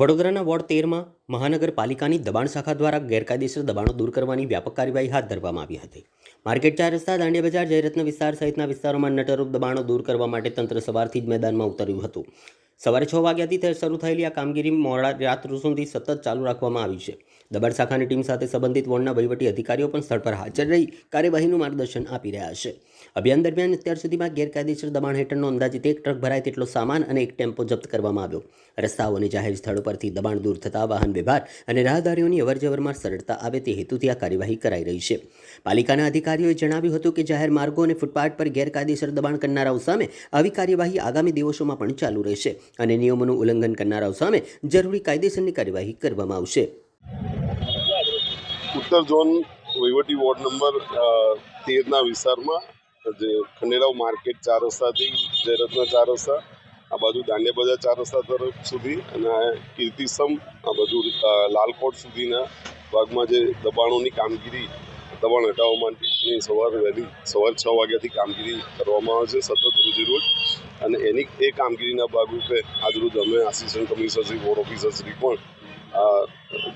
વડોદરાના વોર્ડ 13માં મહાનગરપાલિકાની દબાણ શાખા દ્વારા ગેરકાયદેસર દબાણો દૂર કરવાની વ્યાપક કાર્યવાહી હાથ ધરવામાં આવી હતી. માર્કેટ 4 રસ્તા, દાંડિયા બજાર, જયરત્ન વિસ્તાર સહિતના વિસ્તારોમાં નટરૂપ દબાણો દૂર કરવા માટે તંત્ર સવારથી જ મેદાનમાં ઉતર્યું હતું. સવારે 6 વાગ્યાથી શરૂ થયેલી આ કામગીરી મોડા રાત સુધી સતત ચાલુ રાખવામાં આવી છે. દબાણ શાખાની ટીમ સાથે સંબંધિત વોર્ડના વહીવટી અધિકારીઓ પણ સ્થળ પર હાજર રહી કાર્યવાહીનું માર્ગદર્શન આપી રહ્યા છે. અભિયાન દરમિયાન અત્યાર સુધીમાં ગેરકાયદેસર દબાણ હેઠળનો અંદાજિત 1 ટ્રક ભરાય તેટલો સામાન અને 1 ટેમ્પો જપ્ત કરવામાં આવ્યો. રસ્તાઓ અને જાહેર સ્થળો પરથી દબાણ દૂર થતાં વાહન વ્યવહાર અને રાહદારીઓની અવરજવરમાં સરળતા આવે તે હેતુથી આ કાર્યવાહી કરાઈ રહી છે. પાલિકાના અધિકારીઓએ જણાવ્યું હતું કે જાહેર માર્ગો અને ફૂટપાથ પર ગેરકાયદેસર દબાણ કરનારાઓ સામે આવી કાર્યવાહી આગામી દિવસોમાં પણ ચાલુ રહેશે અને નિયમોનું ઉલ્લંઘન કરનારાઓ સામે જરૂરી કાયદેસરની કાર્યવાહી કરવામાં આવશે. ઉત્તર ઝોન વહીવટી વોર્ડ નંબર 13ના વિસ્તારમાં જે ખંડેરાવ માર્કેટ 4 રસ્તાથી જયરત્ન 4 રસ્તા, આ બાજુ દાંડિયા બજાર 4 રસ્તા તરફ સુધી અને કીર્તિસ્તંભ આ બાજુ લાલકોટ સુધીના ભાગમાં જે દબાણોની કામગીરી દબાણ હટાવવા માટેની સવારે 6 વાગ્યાથી કામગીરી કરવામાં આવે છે સતત રોજેરોજ. અને એની એ કામગીરીના ભાગરૂપે આજરોજ અમે assistant commissioner Shri, ward officer Shri પણ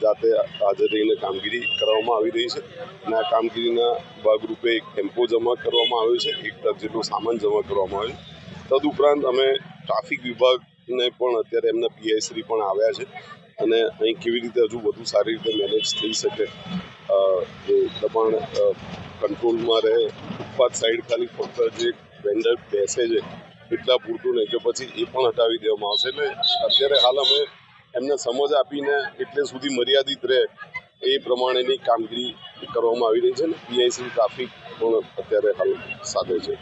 જાતે હાજર રહીને કામગીરી કરવામાં આવી રહી છે. અને આ કામગીરીના ભાગરૂપે એક ટેમ્પો જમા કરવામાં આવ્યો છે, 1 ટ્રક જેટલો સામાન જમા કરવામાં આવ્યો છે. તદુપરાંત અમે ટ્રાફિક વિભાગને પણ અત્યારે એમના પીઆઈ શ્રી પણ આવ્યા છે અને અહીં કેવી રીતે હજુ વધુ સારી રીતે મેનેજ થઈ શકે, જે દબાણ કંટ્રોલમાં રહે. ફૂટપાથ સાઈડ ખાલી ફક્ત જે વેન્ડર બેસે છે એટલા પૂરતું નહીં કે પછી એ પણ હટાવી દેવામાં આવશે. એટલે અત્યારે હાલ અમે એમને સમજ આપીને એટલે સુધી મર્યાદિત રહે એ પ્રમાણેની કામગીરી કરવામાં આવી રહી છે ને પીઆઈ શ્રી ટ્રાફિક પણ અત્યારે હાલ સાથે છે.